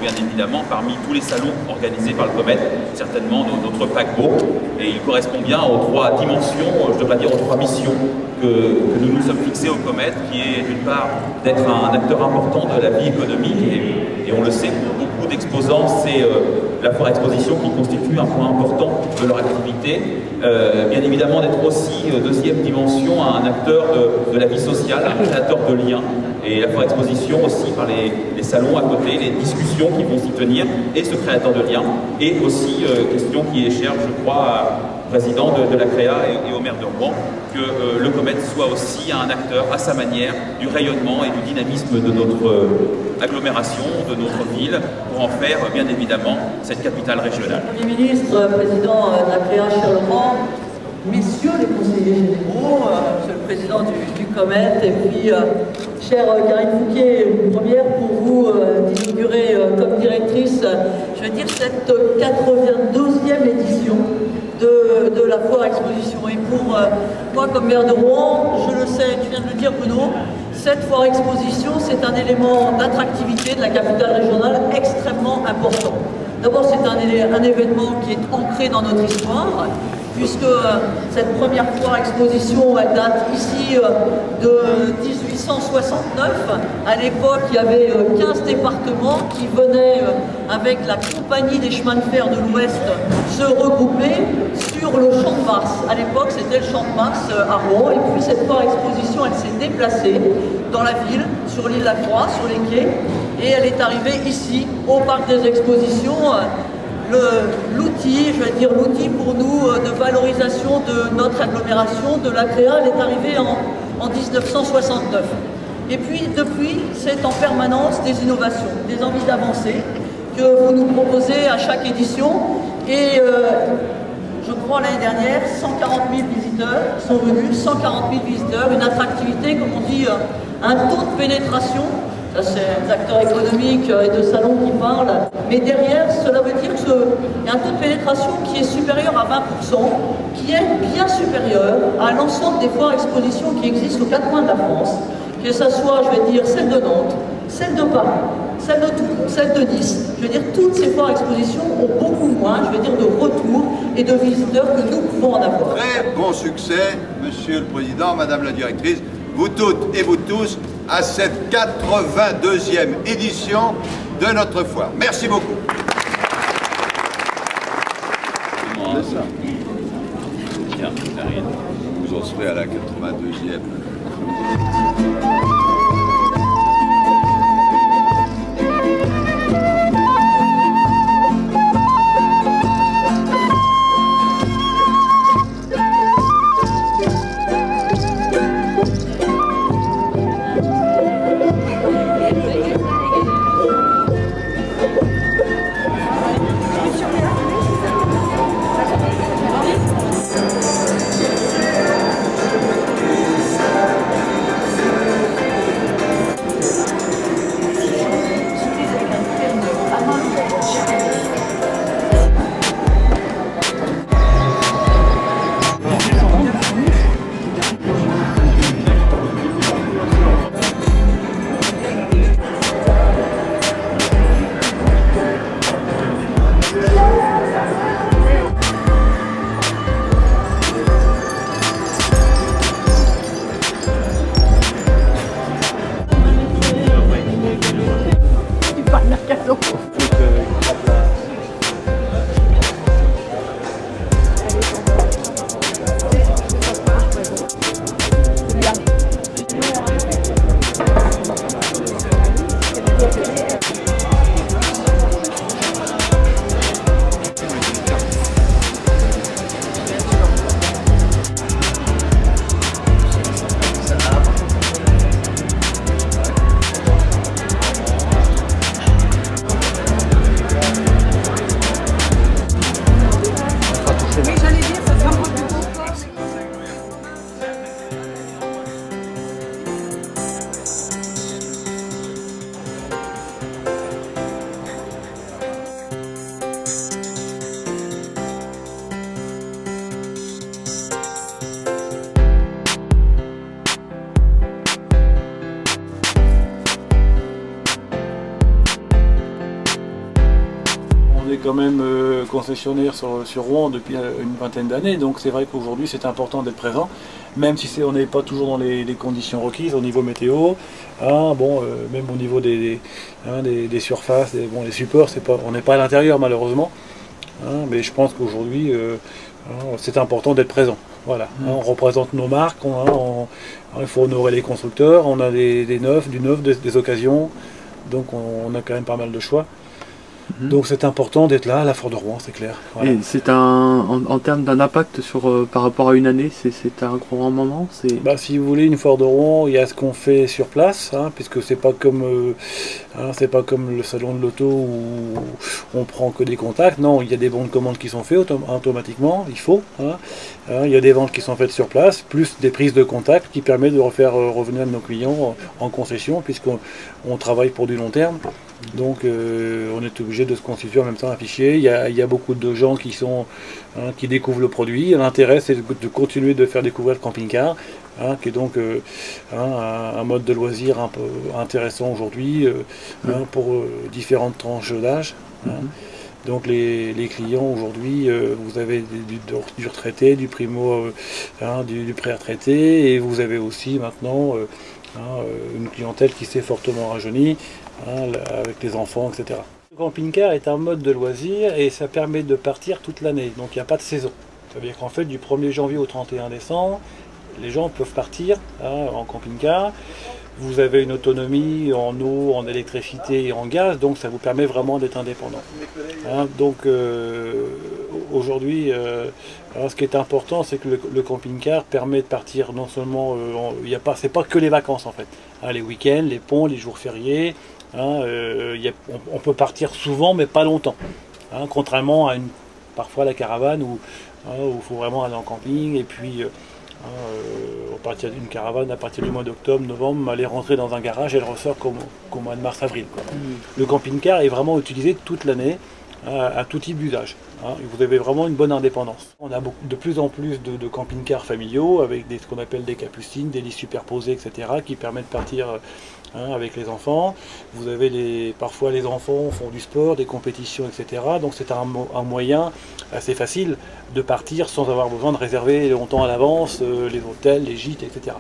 Bien évidemment parmi tous les salons organisés par le Comet, certainement notre paquebot, et il correspond bien aux trois dimensions, je devrais dire aux trois missions que nous nous sommes fixés au Comet, qui est d'une part d'être un acteur important de la vie économique, et on le sait pour beaucoup d'exposants, c'est la foire exposition qui constitue un point important de leur activité. Bien évidemment d'être aussi, deuxième dimension, un acteur de la vie sociale, un créateur de liens, et la foire exposition aussi par les salons à côté, les discussions qui vont s'y tenir, et ce créateur de liens, et aussi question qui est chère, je crois, au président de la CREA et au maire de Rouen, que le Comet soit aussi un acteur à sa manière du rayonnement et du dynamisme de notre agglomération, de notre ville, pour en faire bien évidemment cette capitale régionale. Premier ministre, président de la CREA, cher Laurent, messieurs les conseillers généraux, monsieur le président du Comet, et puis chère Karine Fouquier, une première pour vous d'inaugurer comme directrice, je vais dire, cette 82e édition de la foire exposition. Et pour moi, comme maire de Rouen, je le sais, tu viens de le dire Bruno, cette foire exposition, c'est un élément d'attractivité de la capitale régionale extrêmement important. D'abord, c'est un événement qui est ancré dans notre histoire, puisque cette première foire exposition, elle date ici de 1869. À l'époque, il y avait 15 départements qui venaient, avec la Compagnie des chemins de fer de l'Ouest, se regrouper sur le Champ de Mars. À l'époque, c'était le Champ de Mars à Rouen. Et puis cette foire exposition, elle s'est déplacée dans la ville, sur l'île La Croix, sur les quais, et elle est arrivée ici, au Parc des Expositions. L'outil, je vais dire l'outil pour nous de valorisation de notre agglomération, de la CREA, elle est arrivée en 1969. Et puis, depuis, c'est en permanence des innovations, des envies d'avancer que vous nous proposez à chaque édition. Et je crois l'année dernière, 140 000 visiteurs sont venus, 140 000 visiteurs, une attractivité, comme on dit, un taux de pénétration. Ça, c'est des acteurs économiques et de salons qui parlent. Mais derrière, cela veut dire qu'il y a un taux de pénétration qui est supérieur à 20%, qui est bien supérieur à l'ensemble des foires expositions qui existent aux quatre coins de la France, que ce soit, je vais dire, celle de Nantes, celle de Paris, celle de Toulon, celle de Nice. Je veux dire, toutes ces foires expositions ont beaucoup moins, je veux dire, de retours et de visiteurs que nous pouvons en avoir. Très bon succès, Monsieur le Président, Madame la Directrice, vous toutes et vous tous, à cette 82e édition de notre foire. Merci beaucoup. Tiens, Karine, Vous en serez à la 82e. On est quand même concessionnaire sur Rouen depuis une vingtaine d'années, donc c'est vrai qu'aujourd'hui c'est important d'être présent, même si on n'est pas toujours dans les conditions requises au niveau météo, hein, même au niveau des surfaces, les supports, on n'est pas à l'intérieur malheureusement, hein, mais je pense qu'aujourd'hui c'est important d'être présent. Voilà, hein, on représente nos marques, il faut honorer les constructeurs, on a des neufs, des occasions, donc on a quand même pas mal de choix. Donc c'est important d'être là à la Foire de Rouen, c'est clair. Voilà. Et c'est en termes d'un impact par rapport à une année, c'est un grand moment. Si vous voulez, une Foire de Rouen, il y a ce qu'on fait sur place, hein, puisque c'est pas comme le salon de l'auto où on prend que des contacts. Non, il y a des bons de commande qui sont faits automatiquement, il faut. Hein. Il y a des ventes qui sont faites sur place, plus des prises de contact qui permettent de refaire revenir nos clients en concession, puisqu'on travaille pour du long terme. Donc on est obligé de se constituer en même temps un fichier. Il y a beaucoup de gens qui découvrent le produit. L'intérêt c'est de continuer de faire découvrir le camping-car, hein, qui est donc un mode de loisir un peu intéressant aujourd'hui pour différentes tranches d'âge. Hein. Donc les clients aujourd'hui, vous avez du retraité, du primo, du pré-retraité, et vous avez aussi maintenant une clientèle qui s'est fortement rajeunie, avec les enfants, etc. Le camping-car est un mode de loisir et ça permet de partir toute l'année, donc il n'y a pas de saison. Ça veut dire qu'en fait du 1er janvier au 31 décembre, les gens peuvent partir en camping-car. Vous avez une autonomie en eau, en électricité et en gaz, donc ça vous permet vraiment d'être indépendant. Donc aujourd'hui, ce qui est important, c'est que le camping-car permet de partir non seulement, c'est pas que les vacances en fait, les week-ends, les ponts, les jours fériés, on peut partir souvent mais pas longtemps, contrairement à parfois la caravane où il faut vraiment aller en camping et puis à partir d'une caravane, à partir du mois d'octobre, novembre, elle est rentrée dans un garage et elle ressort qu'au mois de mars, avril. Le camping-car est vraiment utilisé toute l'année à tout type d'usage. Vous avez vraiment une bonne indépendance. On a de plus en plus de camping-cars familiaux avec ce qu'on appelle des capucines, des lits superposés, etc. qui permettent de partir avec les enfants. Vous avez parfois les enfants font du sport, des compétitions, etc. Donc c'est un moyen assez facile de partir sans avoir besoin de réserver longtemps à l'avance les hôtels, les gîtes, etc.